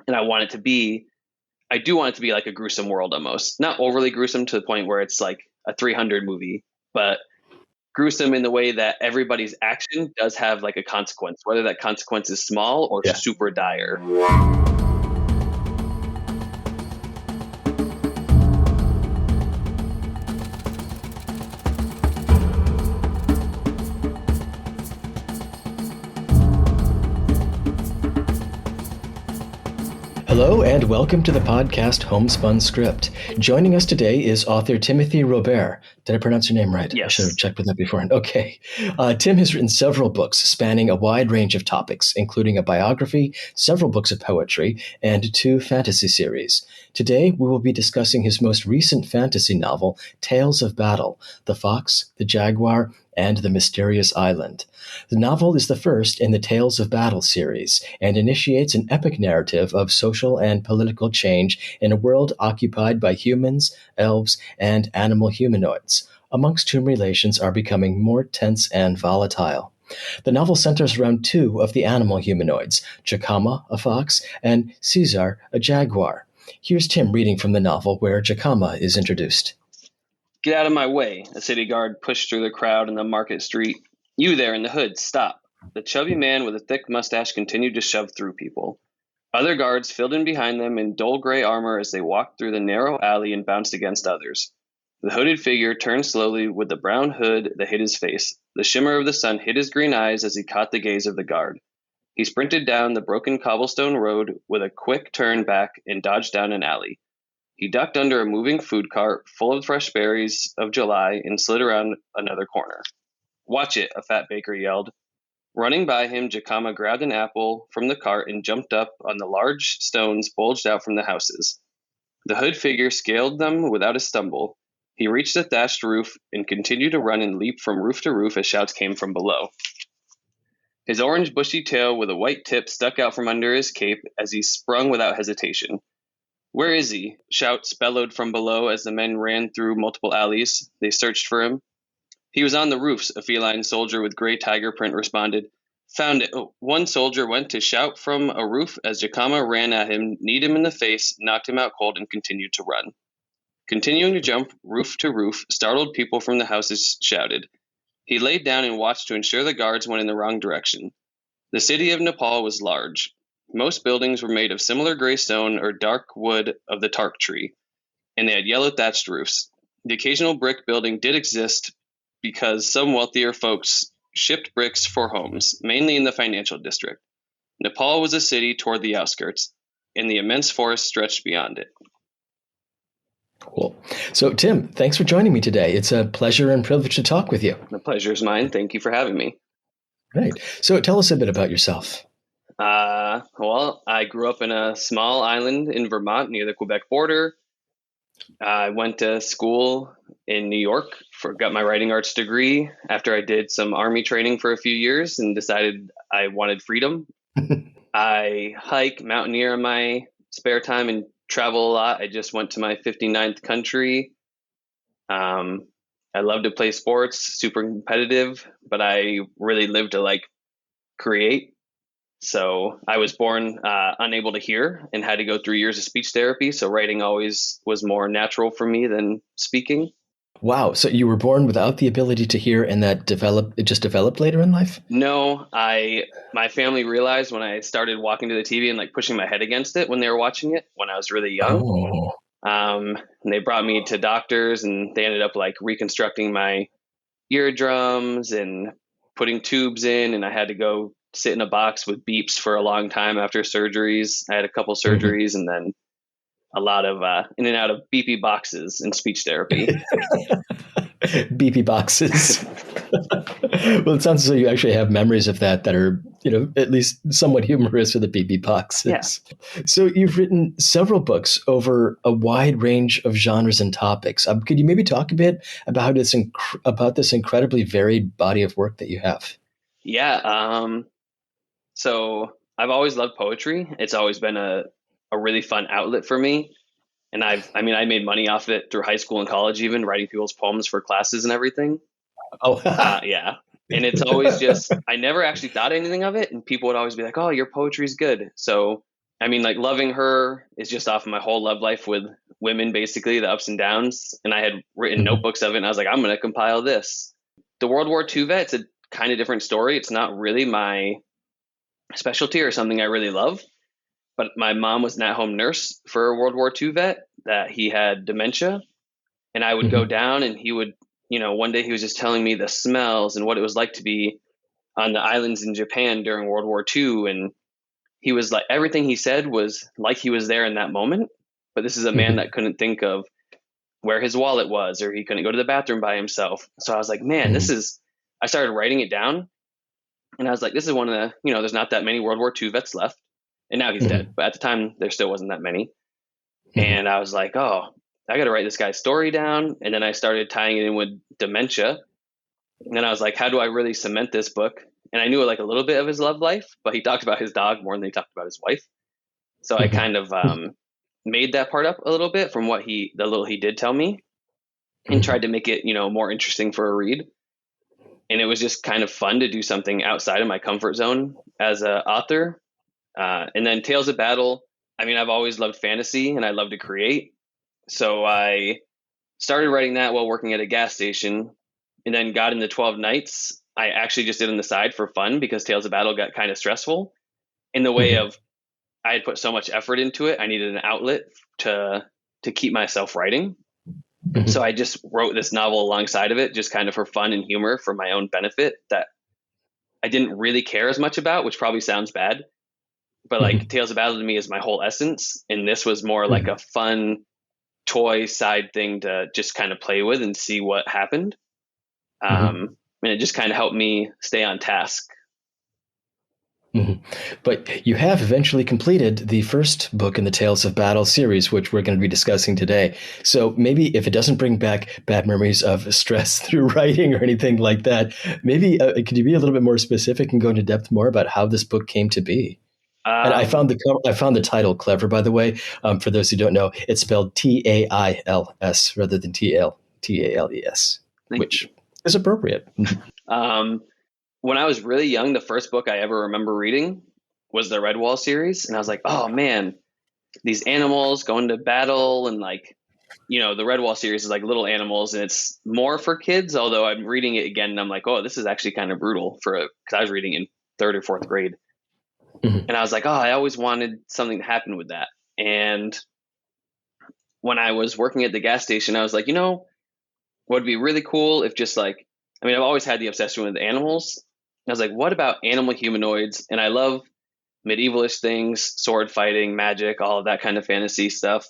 And I do want it to be like a gruesome world almost. Not overly gruesome to the point where it's like a 300 movie, but gruesome in the way that everybody's action does have like a consequence, whether that consequence is small or Yeah. super dire. Hello and welcome to the podcast Homespun Script. Joining us today is author Timothy Robare. Did I pronounce your name right? I should have Yes. checked with that beforehand. Okay. Tim has written several books spanning a wide range of topics, including a biography, several books of poetry, and 2 fantasy series. Today, we will be discussing his most recent fantasy novel, Tales of Battle, The Fox, the Jaguar, and the Mysterious Island. The novel is the first in the Tales of Battle series and initiates an epic narrative of social and political change in a world occupied by humans, elves, and animal humanoids, amongst whom relations are becoming more tense and volatile. The novel centers around 2 of the animal humanoids, Jacama, a fox, and Caesar, a jaguar. Here's Tim reading from the novel where Jacama is introduced. Get out of my way, a city guard pushed through the crowd in the market street. You there in the hood, stop. The chubby man with a thick mustache continued to shove through people. Other guards filled in behind them in dull gray armor as they walked through the narrow alley and bounced against others. The hooded figure turned slowly with the brown hood that hid his face. The shimmer of the sun hit his green eyes as he caught the gaze of the guard. He sprinted down the broken cobblestone road with a quick turn back and dodged down an alley. He ducked under a moving food cart full of fresh berries of July and slid around another corner. Watch it, a fat baker yelled. Running by him, Jacama grabbed an apple from the cart and jumped up on the large stones bulged out from the houses. The hood figure scaled them without a stumble. He reached the thatched roof and continued to run and leap from roof to roof as shouts came from below. His orange bushy tail with a white tip stuck out from under his cape as he sprung without hesitation. Where is he? Shouts bellowed from below as the men ran through multiple alleys. They searched for him. He was on the roofs, a feline soldier with gray tiger print responded. Found it. Oh, one soldier went to shout from a roof as Jacama ran at him, kneed him in the face, knocked him out cold, and continued to run. Continuing to jump roof to roof, startled people from the houses shouted. He laid down and watched to ensure the guards went in the wrong direction. The city of Nepal was large. Most buildings were made of similar gray stone or dark wood of the tark tree, and they had yellow thatched roofs. The occasional brick building did exist because some wealthier folks shipped bricks for homes, mainly in the financial district. Nepal was a city toward the outskirts, and the immense forest stretched beyond it. Cool. So, Tim, thanks for joining me today. It's a pleasure and privilege to talk with you. The pleasure is mine. Thank you for having me. Right. So, tell us a bit about yourself. Well, I grew up in a small island in Vermont near the Quebec border. I went to school in New York got my writing arts degree after I did some army training for a few years and decided I wanted freedom. I hike, mountaineer in my spare time and travel a lot. I just went to my 59th country. I love to play sports, super competitive, but I really live to like create. So I was born unable to hear and had to go through years of speech therapy. So writing always was more natural for me than speaking. Wow. So you were born without the ability to hear and it just developed later in life? No, my family realized when I started walking to the TV and like pushing my head against it when they were watching it when I was really young. Oh. And they brought me to doctors and they ended up like reconstructing my eardrums and putting tubes in, and I had to go sit in a box with beeps for a long time after surgeries. I had a couple surgeries and then a lot of in and out of beepy boxes in speech therapy. Beepy boxes. Well, it sounds as though you actually have memories of that are, at least somewhat humorous with the beepy boxes. Yeah. So you've written several books over a wide range of genres and topics. Could you maybe talk a bit about this incredibly varied body of work that you have? Yeah. So I've always loved poetry. It's always been a really fun outlet for me. And I made money off it through high school and college, even writing people's poems for classes and everything. Oh, yeah. And it's always just, I never actually thought anything of it. And people would always be like, oh, your poetry's good. So I mean, like loving her is just off of my whole love life with women, basically the ups and downs. And I had written Mhm. notebooks of it, and I was like, I'm going to compile this. The World War II vet, it's a kind of different story. It's not really my specialty or something I really love. But my mom was an at-home nurse for a World War II vet that he had dementia, and I would go Mhm. down, and he would, one day he was just telling me the smells and what it was like to be on the islands in Japan during World War II, and he was like, everything he said was like he was there in that moment. But this is a man Mhm. that couldn't think of where his wallet was, or he couldn't go to the bathroom by himself. So I was like, man, Mhm. I started writing it down, and I was like, this is one of the, there's not that many World War II vets left. And now he's dead. Mhm. But at the time, there still wasn't that many. Mhm. And I was like, oh, I got to write this guy's story down. And then I started tying it in with dementia. And then I was like, how do I really cement this book? And I knew like a little bit of his love life, but he talked about his dog more than he talked about his wife. So I Mhm. kind of made that part up a little bit from the little he did tell me, and Mhm. tried to make it, more interesting for a read. And it was just kind of fun to do something outside of my comfort zone as an author. And then Tales of Battle, I mean, I've always loved fantasy and I love to create. So I started writing that while working at a gas station, and then got into 12 Nights. I actually just did on the side for fun because Tales of Battle got kind of stressful in the way Mhm. of I had put so much effort into it. I needed an outlet to keep myself writing. So Mhm. I just wrote this novel alongside of it, just kind of for fun and humor for my own benefit that I didn't really care as much about, which probably sounds bad. But like Mhm. Tales of Battle to me is my whole essence. And this was more like a Mhm. fun toy side thing to just kind of play with and see what happened. Mhm. And it just kind of helped me stay on task. Mhm. But you have eventually completed the first book in the Tales of Battle series, which we're going to be discussing today. So maybe if it doesn't bring back bad memories of stress through writing or anything like that, maybe could you be a little bit more specific and go into depth more about how this book came to be? And Um, I found the title clever, by the way. For those who don't know, it's spelled Tails rather than Tales, Thank which you. is appropriate. Um, when I was really young, the first book I ever remember reading was the Redwall series. And I was like, oh man, these animals going to battle, and like, the Redwall series is like little animals and it's more for kids. Although I'm reading it again and I'm like, oh, this is actually kind of brutal because I was reading in third or fourth grade. Mhm. And I was like, oh, I always wanted something to happen with that. And when I was working at the gas station, I was like, what would be really cool if just like, I mean, I've always had the obsession with animals. I was like, what about animal humanoids? And I love medievalish things, sword fighting, magic, all of that kind of fantasy stuff.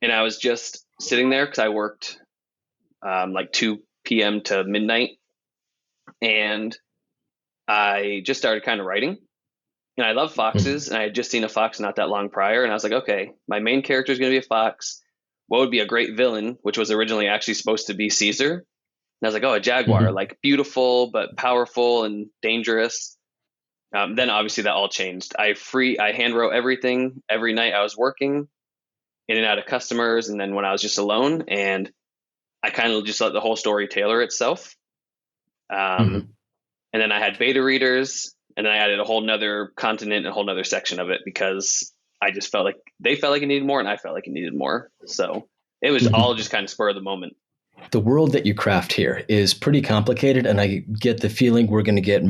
And I was just sitting there because I worked like 2 p.m. to midnight. And I just started kind of writing. And I love Mhm. foxes. And I had just seen a fox not that long prior. And I was like, okay, my main character is going to be a fox. What would be a great villain, which was originally actually supposed to be Caesar? And I was like, oh, a jaguar, Mhm. like beautiful, but powerful and dangerous. Then obviously that all changed. I hand wrote everything every night I was working in and out of customers. And then when I was just alone, and I kind of just let the whole story tailor itself. Um, Mhm. and then I had beta readers, and then I added a whole nother continent, a whole nother section of it because I just felt like they felt like it needed more, and I felt like it needed more. So it was all Mhm. just kind of spur of the moment. The world that you craft here is pretty complicated, and I get the feeling we're going to get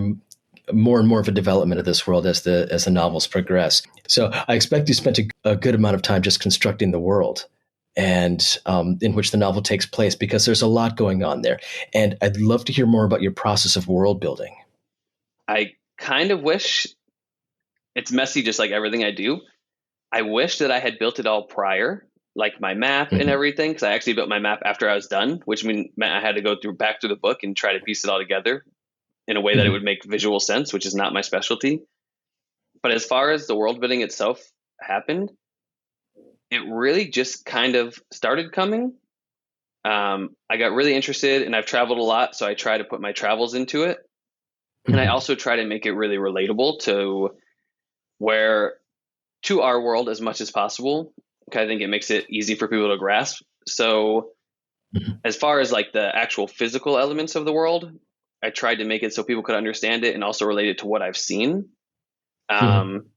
more and more of a development of this world as the novels progress. So I expect you spent a good amount of time just constructing the world and in which the novel takes place because there's a lot going on there. And I'd love to hear more about your process of world building. I kind of wish it's messy, just like everything I do. I wish that I had built it all prior, like my map and Mhm. everything, because I actually built my map after I was done, which meant I had to go back through the book and try to piece it all together in a way that it would Mhm. make visual sense, which is not my specialty. But as far as the world building itself happened, it really just kind of started coming. I got really interested, and I've traveled a lot, so I try to put my travels into it, and I Mhm. also try to make it really relatable where to our world as much as possible. I think it makes it easy for people to grasp. So Mhm. as far as like the actual physical elements of the world, I tried to make it so people could understand it and also relate it to what I've seen. Mhm. Um,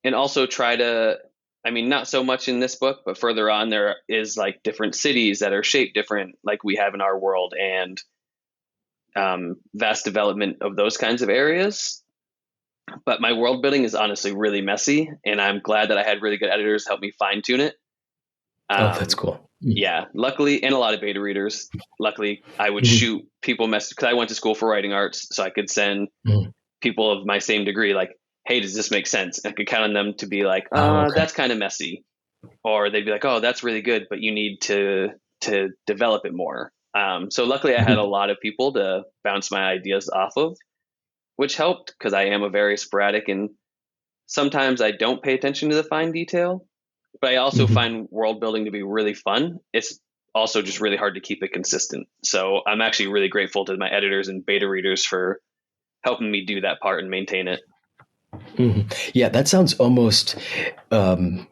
and also try to, I mean, not so much in this book, but further on, there is like different cities that are shaped different, like we have in our world, and vast development of those kinds of areas. But my world building is honestly really messy, and I'm glad that I had really good editors help me fine tune it. Oh, that's cool. Yeah, luckily, and a lot of beta readers. Luckily, I would Mhm. shoot people messages because I went to school for writing arts, so I could send Mhm. people of my same degree like, "Hey, does this make sense?" And I could count on them to be like, Oh, okay. That's kind of messy," or they'd be like, "Oh, that's really good, but you need to develop it more." So luckily, I had a Mhm. lot of people to bounce my ideas off of, which helped because I am a very sporadic, and sometimes I don't pay attention to the fine detail. But I also Mhm. find world building to be really fun. It's also just really hard to keep it consistent. So I'm actually really grateful to my editors and beta readers for helping me do that part and maintain it. Mhm. Yeah, that sounds almost um,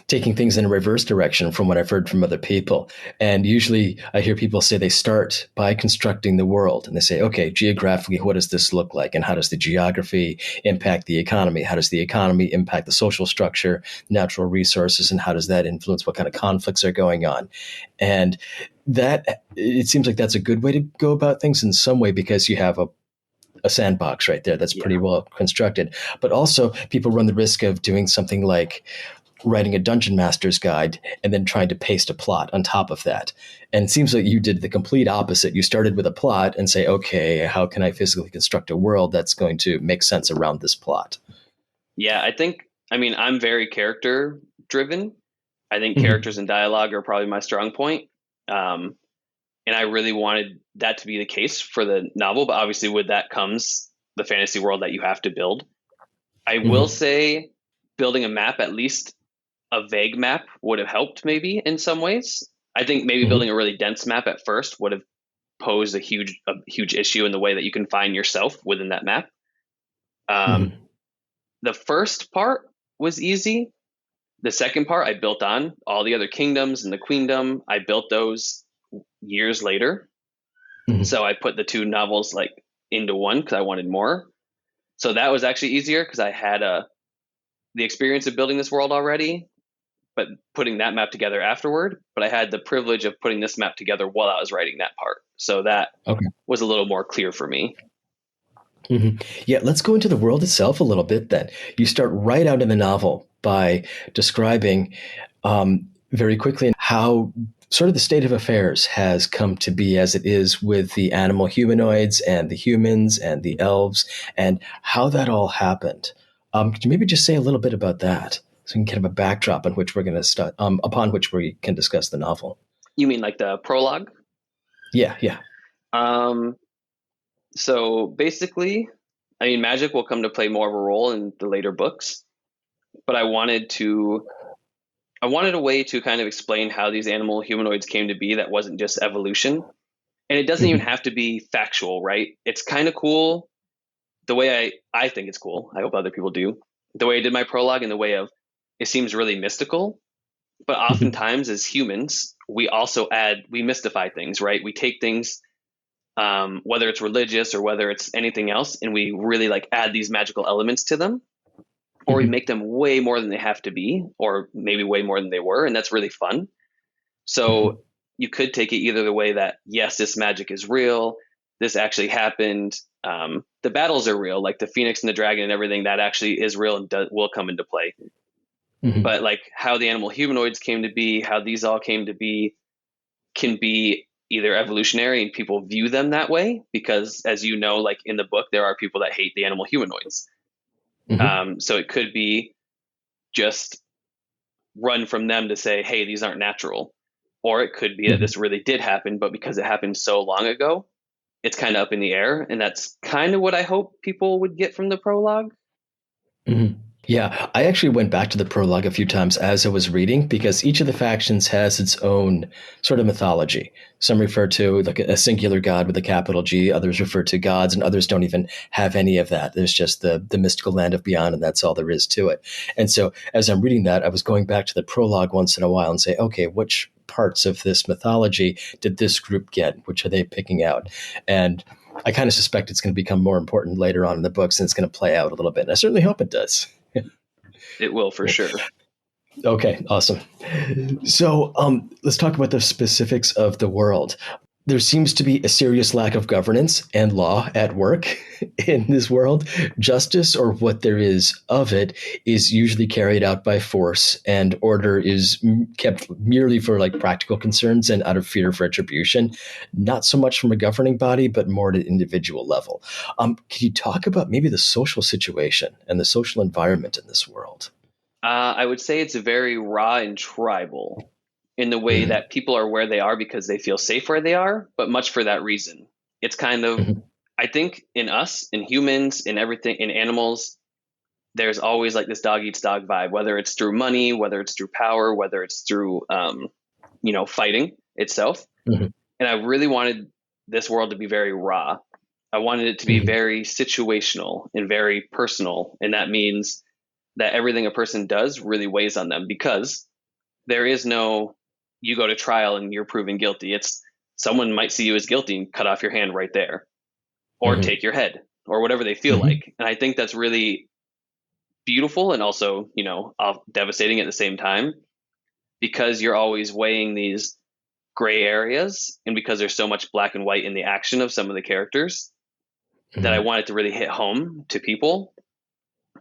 taking things in a reverse direction from what I've heard from other people. And usually I hear people say they start by constructing the world and they say, okay, geographically, what does this look like? And how does the geography impact the economy? How does the economy impact the social structure, natural resources, and how does that influence what kind of conflicts are going on? And that it seems like that's a good way to go about things in some way because you have a sandbox right there that's pretty Yeah. well constructed. But also, people run the risk of doing something like writing a dungeon master's guide and then trying to paste a plot on top of that. And it seems like you did the complete opposite. You started with a plot and say, okay, how can I physically construct a world that's going to make sense around this plot? Yeah. I mean, I'm very character driven. I think Mm-hmm. characters and dialogue are probably my strong point. Um, and I really wanted that to be the case for the novel. But obviously, with that comes the fantasy world that you have to build. I will Mm-hmm. say building a map, at least a vague map, would have helped maybe in some ways. I think maybe Mm-hmm. building a really dense map at first would have posed a huge issue in the way that you can find yourself within that map. Um, Mm-hmm. the first part was easy. The second part I built on all the other kingdoms and the queendom. I built those years later. Mm-hmm. So I put the two novels like into one because I wanted more. So that was actually easier because I had the experience of building this world already, but putting that map together afterward. But I had the privilege of putting this map together while I was writing that part. So that Okay. was a little more clear for me. Mm-hmm. Yeah, let's go into the world itself a little bit then. You start right out in the novel by describing very quickly how sort of the state of affairs has come to be as it is with the animal humanoids and the humans and the elves and how that all happened. Could you maybe just say a little bit about that so we can kind of a backdrop on which we're going to start, upon which we can discuss the novel? You mean like the prologue? Yeah, yeah. Um, so basically, I mean, magic will come to play more of a role in the later books, but I wanted a way to kind of explain how these animal humanoids came to be that wasn't just evolution. And it doesn't even Mm-hmm. have to be factual, right? It's kind of cool the way I think it's cool. I hope other people do. The way I did my prologue in the way of it seems really mystical, but Mm-hmm. oftentimes as humans, we mystify things, right? We take things, whether it's religious or whether it's anything else, and we really like add these magical elements to them, or we Mm-hmm. make them way more than they have to be, or maybe way more than they were, and that's really fun. So you could take it either the way that yes, this magic is real, this actually happened. The battles are real, like the phoenix and the dragon and everything that actually is real and will come into play. Mm-hmm. But like how the animal humanoids came to be, how these all came to be, can be either evolutionary and people view them that way because, as you know, like in the book, there are people that hate the animal humanoids. Mm-hmm. So it could be just run from them to say, hey, these aren't natural. Or it could be that Mm-hmm. this really did happen, but because it happened so long ago, it's kind of up in the air. And that's kind of what I hope people would get from the prologue. Mm-hmm. Yeah, I actually went back to the prologue a few times as I was reading because each of the factions has its own sort of mythology. Some refer to like a singular god with a capital G, others refer to gods, and others don't even have any of that. There's just the mystical land of beyond, and that's all there is to it. And so as I'm reading that, I was going back to the prologue once in a while and say, okay, which parts of this mythology did this group get? Which are they picking out? And I kind of suspect it's going to become more important later on in the books and it's going to play out a little bit. And I certainly hope it does. It will for sure. Okay, awesome. So let's talk about the specifics of the world. There seems to be a serious lack of governance and law at work in this world. Justice, or what there is of it, is usually carried out by force, and order is kept merely for like practical concerns and out of fear of retribution. Not so much from a governing body, but more at an individual level. Can you talk about maybe the social situation and the social environment in this world? I would say it's very raw and tribal in the way Mhm, that people are where they are because they feel safe where they are, but much for that reason. It's kind of, mhm, I think in us, in humans, in everything, in animals, there's always like this dog eats dog vibe, whether it's through money, whether it's through power, whether it's through, fighting itself. mhm, And I really wanted this world to be very raw. I wanted it to be mhm, very situational and very personal. And that means that everything a person does really weighs on them because there is no, you go to trial and you're proven guilty. It's someone might see you as guilty and cut off your hand right there or mhm, take your head or whatever they feel mhm, like. And I think that's really beautiful and also, devastating at the same time because you're always weighing these gray areas and because there's so much black and white in the action of some of the characters that I mhm. want it to really hit home to people.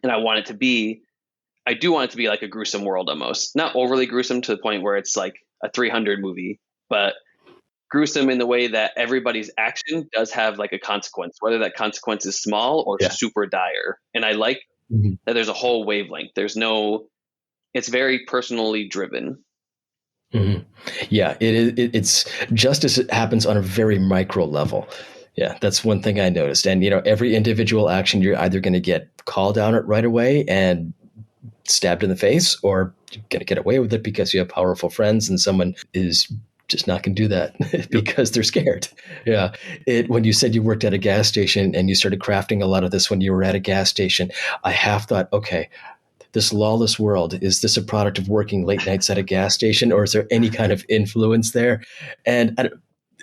And I do want it to be like a gruesome world almost. Not overly gruesome to the point where it's like a 300 movie, but gruesome in the way that everybody's action does have like a consequence, whether that consequence is small or Yeah. super dire. And I like Mhm, that there's a whole wavelength. It's very personally driven. mhm. Yeah, it is. It's justice happens on a very micro level. Yeah, that's one thing I noticed. And every individual action, you're either going to get called out it right away and stabbed in the face, or you're going to get away with it because you have powerful friends, and someone is just not going to do that Yep. because they're scared. Yeah. When you said you worked at a gas station and you started crafting a lot of this when you were at a gas station, I have thought, okay, this lawless world, is this a product of working late nights at a gas station, or is there any kind of influence there? And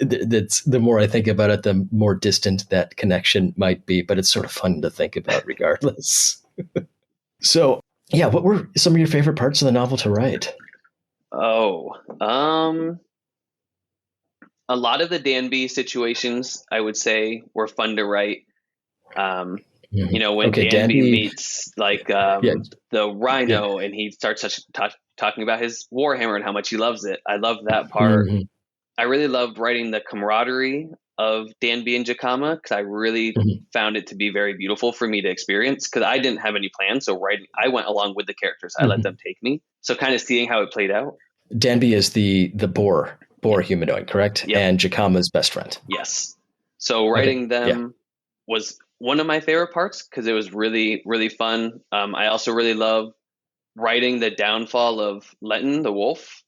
that's, the more I think about it, the more distant that connection might be, but it's sort of fun to think about regardless. So yeah, what were some of your favorite parts of the novel to write? Oh, a lot of the Danby situations I would say were fun to write. Um, Mhm. when Okay, Danby Danby. meets like Yeah, the yeah. rhino and he starts talking about his warhammer and how much he loves it. I love that part. Mhm, I really loved writing the camaraderie of Danby and Jacama because I really mhm, found it to be very beautiful for me to experience because I didn't have any plans. So writing, I went along with the characters. I let them mhm. take me. So kind of seeing how it played out. Danby is the boar Yep. humanoid, correct? Yep. And Jacama's best friend. Yes. So Okay, writing yeah. them was one of my favorite parts because it was really, really fun. I also really love writing the downfall of Lenton the wolf.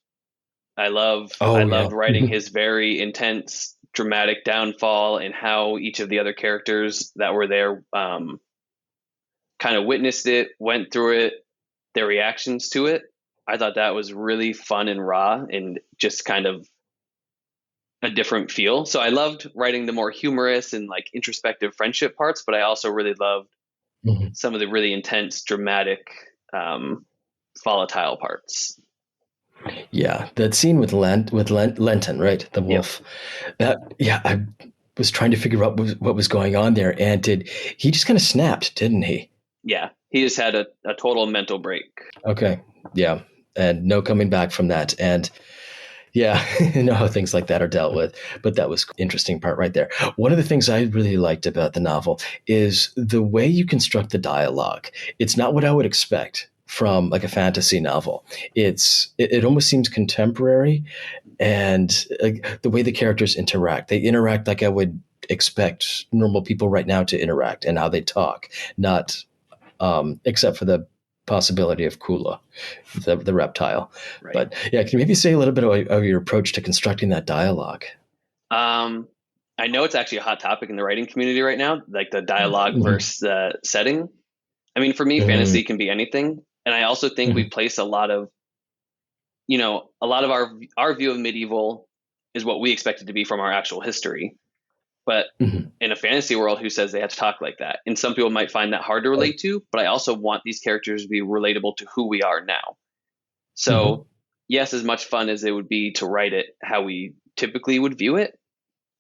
I Oh yeah. loved writing Mhm, his very intense, dramatic downfall and how each of the other characters that were there kind of witnessed it, went through it, their reactions to it. I thought that was really fun and raw and just kind of a different feel. So I loved writing the more humorous and like introspective friendship parts, but I also really loved mhm. some of the really intense, dramatic, um, volatile parts. Yeah, that scene with Lenton, right? The Yep. wolf. That, yeah, I was trying to figure out what was going on there, and did he just kind of snapped, didn't he? Yeah. He just had a total mental break. Okay, yeah, and no coming back from that, and yeah, you know how things like that are dealt with. But that was interesting part right there. One of the things I really liked about the novel is the way you construct the dialogue. It's not what I would expect from like a fantasy novel. It almost seems contemporary, and like, the way the characters interact. They interact like I would expect normal people right now to interact, and how they talk, not except for the possibility of Kula, the reptile. Right. But yeah, can you maybe say a little bit of your approach to constructing that dialogue? Um, I know it's actually a hot topic in the writing community right now, like the dialogue Mhm, versus the setting. I mean, for me, mhm, fantasy can be anything. And I also think we mhm, place a lot of our view of medieval is what we expect it to be from our actual history. But Mhm. in a fantasy world, who says they have to talk like that? And some people might find that hard to Right. relate to, but I also want these characters to be relatable to who we are now. Mhm. So, yes, as much fun as it would be to write it how we typically would view it,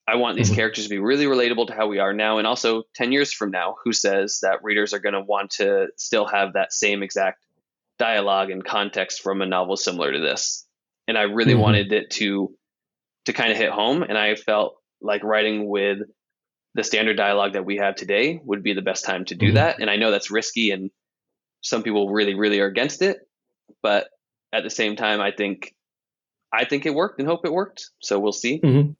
I want these Mhm. characters to be really relatable to how we are now. And also 10 years from now, who says that readers are going to want to still have that same exact dialogue and context from a novel similar to this? And I really Mhm. wanted it to kind of hit home. And I felt like writing with the standard dialogue that we have today would be the best time to do Mhm. that. And I know that's risky and some people really, really are against it. But at the same time, I think it worked and hope it worked. So we'll see. Mhm.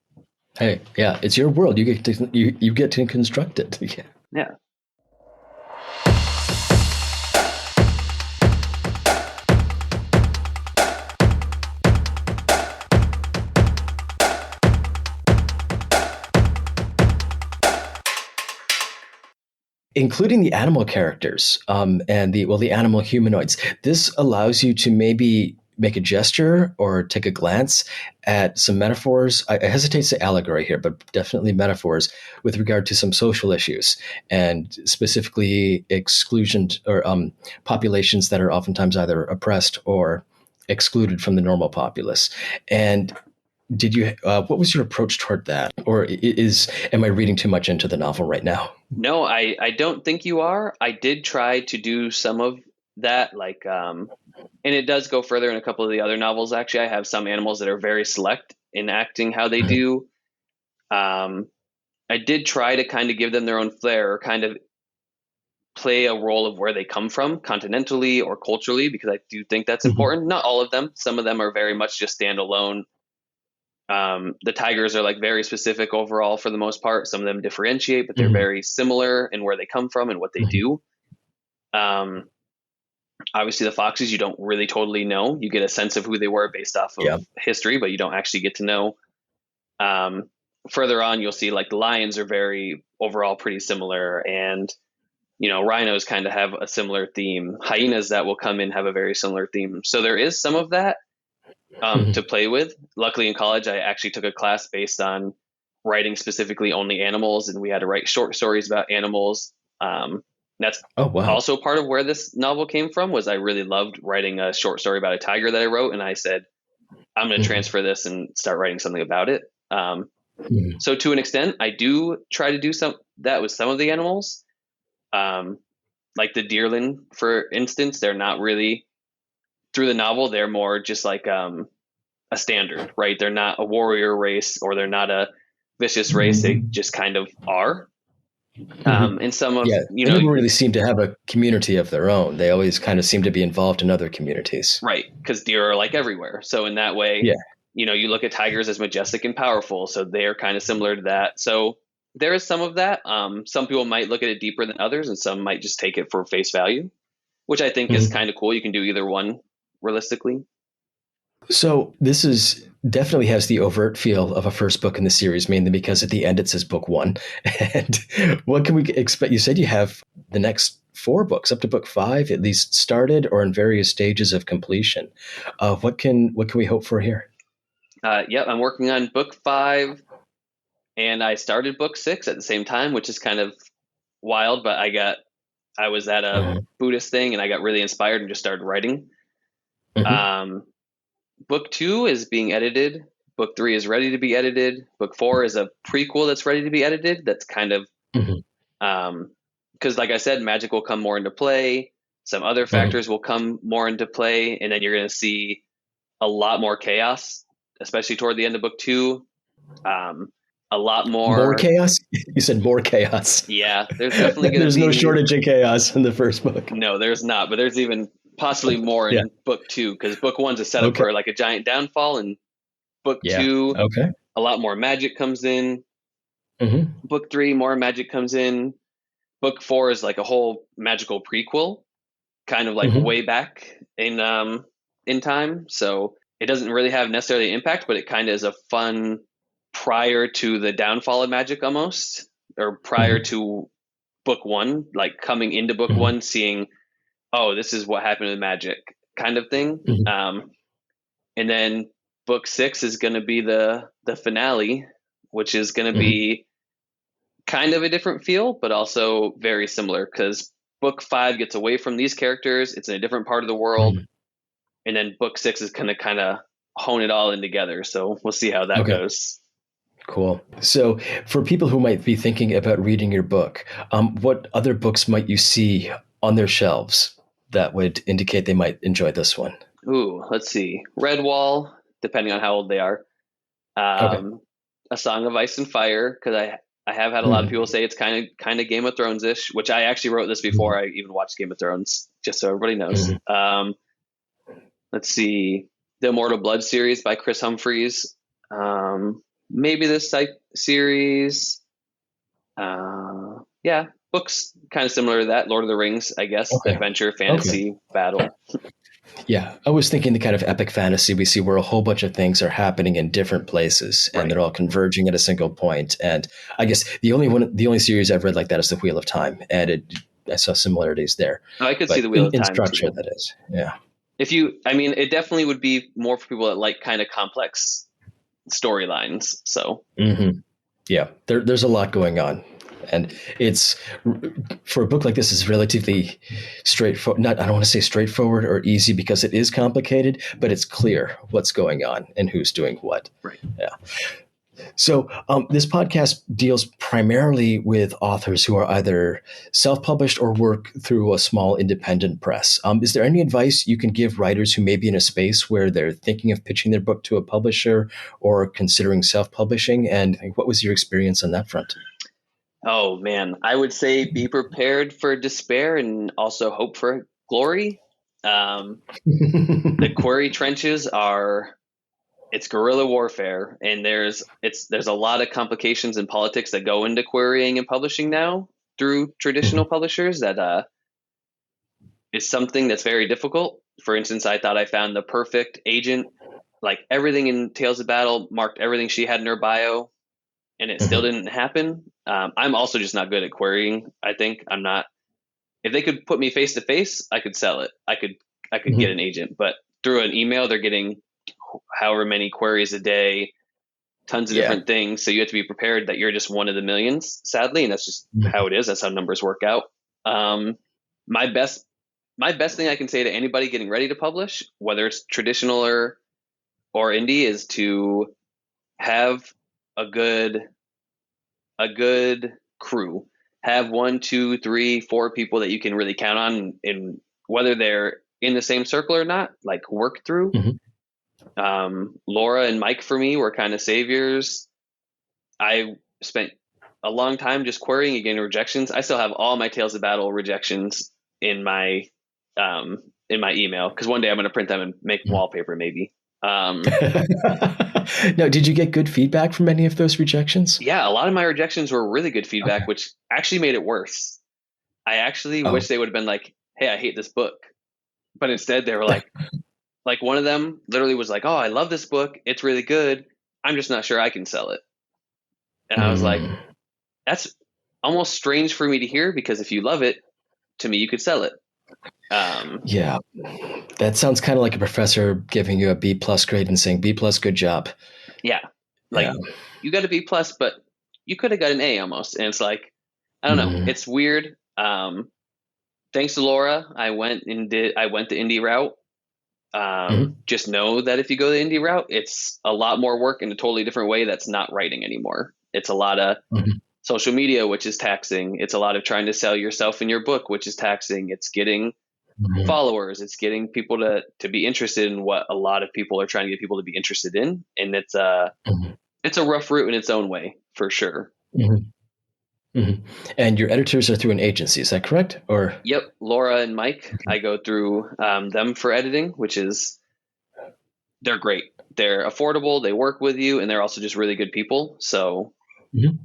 Hey, yeah, it's your world. You get to construct it. Yeah. Yeah. Including the animal characters and the animal humanoids. This allows you to maybe make a gesture or take a glance at some metaphors. I hesitate to say allegory here, but definitely metaphors with regard to some social issues and specifically exclusion or populations that are oftentimes either oppressed or excluded from the normal populace. And did you? What was your approach toward that, or am I reading too much into the novel right now? No, I don't think you are. I did try to do some of that, like, and it does go further in a couple of the other novels. Actually, I have some animals that are very select in acting how they Mhm. do. Um, I did try to kind of give them their own flair or kind of play a role of where they come from continentally or culturally, because I do think that's Mhm. important. Not all of them. Some of them are very much just standalone. The tigers are like very specific overall for the most part. Some of them differentiate, but they're Mhm. very similar in where they come from and what they Mhm. do. Um, Obviously, the foxes you don't really totally know. You get a sense of who they were based off of Yeah. history, but you don't actually get to know. Um, Further on, you'll see like the lions are very overall pretty similar, and rhinos kind of have a similar theme. Hyenas that will come in have a very similar theme. So there is some of that to Mhm. play with. Luckily, in college, I actually took a class based on writing specifically only animals, and we had to write short stories about animals. That's Oh wow. also part of where this novel came from. Was I really loved writing a short story about a tiger that I wrote, and I said I'm going to Mhm. transfer this and start writing something about it. Mhm. So to an extent, I do try to do some that with some of the animals, um, like the deerling, for instance. They're not really through the novel. They're more just like a standard, right? They're not a warrior race or they're not a vicious race. They just kind of are. Mhm. And some of, Yeah, they never really seem to have a community of their own. They always kind of seem to be involved in other communities. right, because deer are like everywhere. So in that way, Yeah. you look at tigers as majestic and powerful. So they're kind of similar to that. So there is some of that. Some people might look at it deeper than others, and some might just take it for face value, which I think is Mhm. kind of cool. You can do either one realistically. So this is definitely has the overt feel of a first book in the series, mainly because at the end it says book one. And what can we expect? You said you have the next four books, up to book five, at least started or in various stages of completion. What can we hope for here? Yep, I'm working on book 5, and I started book 6 at the same time, which is kind of wild. But I was at a Uh-huh. Buddhist thing, and I got really inspired and just started writing. Mhm. Um, Book 2 is being edited. Book 3 is ready to be edited. Book 4 is a prequel that's ready to be edited. That's kind of Mhm. because, like I said, magic will come more into play. Some other Mhm. factors will come more into play, and then you're going to see a lot more chaos, especially toward the end of book 2. Um, a lot More more. chaos? You said more chaos. Yeah, there's definitely going to There's no be. shortage of chaos in the first book. No, there's not, but there's even possibly more Yeah. in book 2, because book 1's a setup Okay. for like a giant downfall, and book Yeah. 2, Okay. a lot more magic comes in. Hmm. Book 3, more magic comes in. Book 4 is like a whole magical prequel, kind of like Hmm. way back in time. So it doesn't really have necessarily impact, but it kind of is a fun prior to the downfall of magic almost, or prior Hmm. to book 1, like coming into book Hmm. 1, seeing, oh, this is what happened with magic kind of thing. Hmm. And then book 6 is going to be the finale, which is going to Hmm. be kind of a different feel, but also very similar because book 5 gets away from these characters. It's in a different part of the world. Mhm. And then book 6 is going to kind of hone it all in together. So we'll see how that Okay. goes. Cool. So, for people who might be thinking about reading your book, what other books might you see on their shelves that would indicate they might enjoy this one? Ooh, let's see. Redwall, depending on how old they are. Okay. Um, A Song of Ice and Fire, because I have had a lot of Mhm. people say it's kind of Game of Thrones ish, which I actually wrote this before Mhm. I even watched Game of Thrones, just so everybody knows. Mhm. Let's see, the Immortal Blood series by Chris Humphreys. Maybe the Psych series. Yeah, books kind of similar to that. Lord of the Rings, I guess. Okay. Adventure, Okay. fantasy, battle. Yeah, I was thinking the kind of epic fantasy we see where a whole bunch of things are happening in different places and Right. they're all converging at a single point. And I guess the only series I've read like that is The Wheel of Time, and I saw similarities there, Oh, I could see but the Wheel of in Time structure, too. that is. Yeah. I mean, it definitely would be more for people that like kind of complex storylines. So, Hmm. Yeah, there's a lot going on, and it's for a book like this is relatively straightforward. Not I don't want to say straightforward or easy because it is complicated, but it's clear what's going on and who's doing what. right. Yeah. So, this podcast deals primarily with authors who are either self published or work through a small independent press. Is there any advice you can give writers who may be in a space where they're thinking of pitching their book to a publisher or considering self publishing? And what was your experience on that front? Oh man, I would say be prepared for despair and also hope for glory. Um, the query trenches are it's guerrilla warfare, and there's a lot of complications and politics that go into querying and publishing now through traditional publishers that is something that's very difficult. For instance, I thought I found the perfect agent, like everything in Tales of Battle marked everything she had in her bio, and it still didn't happen. I'm also just not good at querying. I think I'm not. If they could put me face to face, I could sell it. I could get an agent, but through an email, they're getting however many queries a day, tons of Yeah. different things. So you have to be prepared that you're just one of the millions, sadly, and that's just how it is. That's how numbers work out. Um, my best my best thing I can say to anybody getting ready to publish, whether it's traditional or indie, is to have a good a good crew. Have one, two, three, four people that you can really count on, and whether they're in the same circle or not, like work through. Mhm. Laura and Mike for me were kind of saviors. I spent a long time just querying again rejections. I still have all my Tales of Battle rejections in my email because one day I'm going to print them and make wallpaper maybe. Now, did you get good feedback from any of those rejections? Yeah, a lot of my rejections were really good Okay. feedback, which actually made it worse. I actually Oh. wish they would have been like, "Hey, I hate this book," but instead they were like one of them literally was like, "Oh, I love this book. It's really good. I'm just not sure I can sell it." And I was like, Mm. "That's almost strange for me to hear because if you love it, to me, you could sell it." Um, Yeah, that sounds kind of like a professor giving you a B plus grade and saying B plus, good job. yeah, Yeah. like you got a B plus, but you could have got an A almost. And it's like, I don't know. Mm. It's weird. Thanks to Laura, I went the indie route. Mhm. Just know that if you go the indie route, it's a lot more work in a totally different way. That's not writing anymore. It's a lot of Mhm. social media, which is taxing. It's a lot of trying to sell yourself in your book, which is taxing. It's getting Mhm. followers. It's getting people to be interested in what a lot of people are trying to get people to be interested in, and Mhm. it's a rough route in its own way for sure. Mhm. Mhm. And your editors are through an agency, is that correct? Or Yep, Laura and Mike, I go through them for editing, which is they're great. They're affordable. They work with you, and they're also just really good people. So Mhm.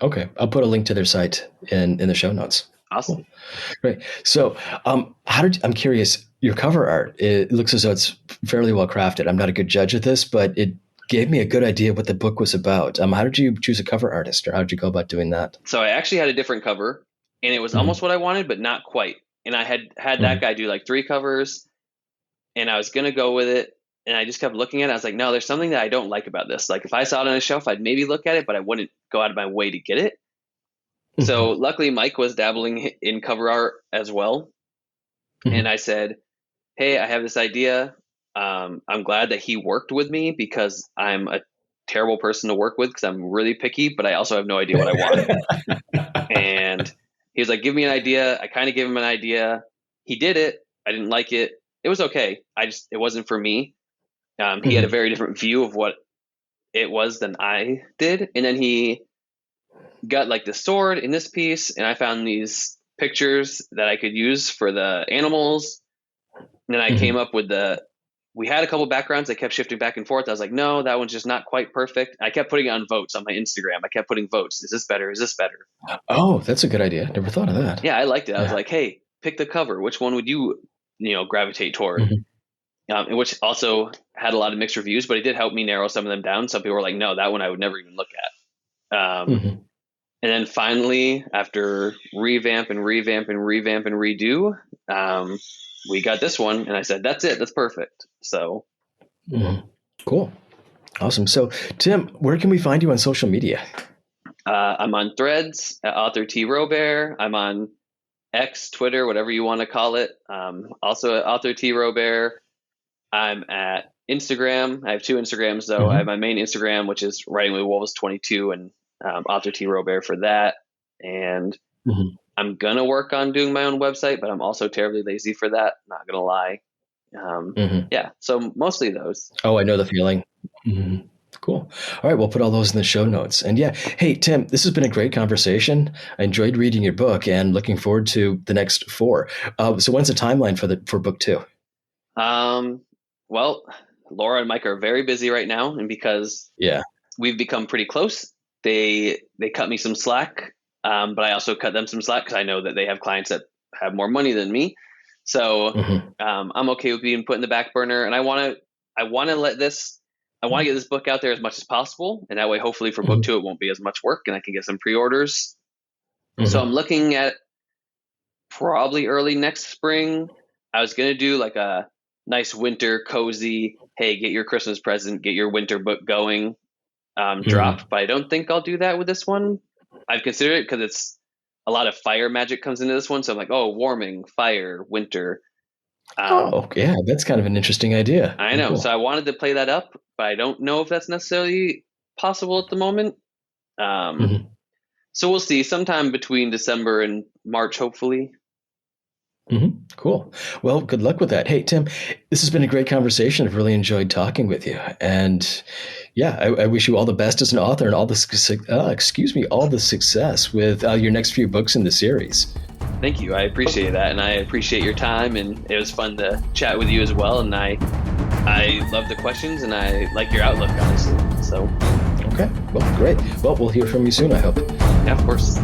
Okay, I'll put a link to their site in the show notes. Cool. awesome. Right. So, I'm curious, your cover art, it looks as though it's fairly well crafted. I'm not a good judge of this, but it gave me a good idea what the book was about. How did you choose a cover artist, or how did you go about doing that? So I actually had a different cover, and it was almost Mhm. what I wanted, but not quite. And I had that Mhm. guy do like 3 covers, and I was gonna go with it. And I just kept looking at it. I was like, no, there's something that I don't like about this. Like if I saw it on a shelf, I'd maybe look at it, but I wouldn't go out of my way to get it. So luckily Mike was dabbling in cover art as well. Mhm. And I said, hey, I have this idea. I'm glad that he worked with me because I'm a terrible person to work with because I'm really picky, but I also have no idea what I want. And he was like, give me an idea. I kind of gave him an idea. He did it. I didn't like it. It was okay. It wasn't for me. He had a very different view of what it was than I did. And then he got like the sword in this piece, and I found these pictures that I could use for the animals. And then I came up with we had a couple backgrounds. I kept shifting back and forth. I was like, no, that one's just not quite perfect. I kept putting it on votes on my Instagram. I kept putting votes. Is this better? Is this better? Oh, that's a good idea. Never thought of that. Yeah, I liked it. I was Yeah. like, hey, pick the cover. Which one would you gravitate toward? Which also had a lot of mixed reviews, but it did help me narrow some of them down. Some people were like, no, that one I would never even look at. And then finally, after revamp and redo, we got this one. And I said, that's it. That's perfect. So. Cool. Awesome. So, Tim, where can we find you on social media? I'm on Threads at author T. Robare. I'm on X, Twitter, whatever you want to call it. Also at author T. Robare. I'm at Instagram. I have two Instagrams, though. I have my main Instagram, which is Writing with Wolves 22, and author T. Robare for that. And I'm going to work on doing my own website, but I'm also terribly lazy for that. Not going to lie. Yeah, so mostly those. Oh, I know the feeling. Cool. All right, we'll put all those in the show notes. And yeah, hey, Tim, this has been a great conversation. I enjoyed reading your book and looking forward to the next 4. So when's the timeline for book 2? Well, Laura and Mike are very busy right now, and because we've become pretty close, they cut me some slack, but I also cut them some slack because I know that they have clients that have more money than me. So I'm okay with being put in the back burner, and I want to get this book out there as much as possible, and that way, hopefully, for book 2, it won't be as much work, and I can get some pre-orders. So I'm looking at probably early next spring. I was gonna do like a nice winter cozy, hey, get your Christmas present, get your winter book going, drop, but I don't think I'll do that with this one. I've considered it because it's a lot of fire magic comes into this one, so I'm like, oh, warming, fire, winter. Yeah, that's kind of an interesting idea. I know. Cool. So I wanted to play that up, but I don't know if that's necessarily possible at the moment. So we'll see. Sometime between December and March, hopefully. Cool. Well, good luck with that. Hey, Tim, this has been a great conversation. I've really enjoyed talking with you. And yeah, I wish you all the best as an author and all the success with your next few books in the series. Thank you. I appreciate that. And I appreciate your time. And it was fun to chat with you as well. And I love the questions and I like your outlook, honestly. So. Okay. Well, great. Well, we'll hear from you soon, I hope. Yeah, of course.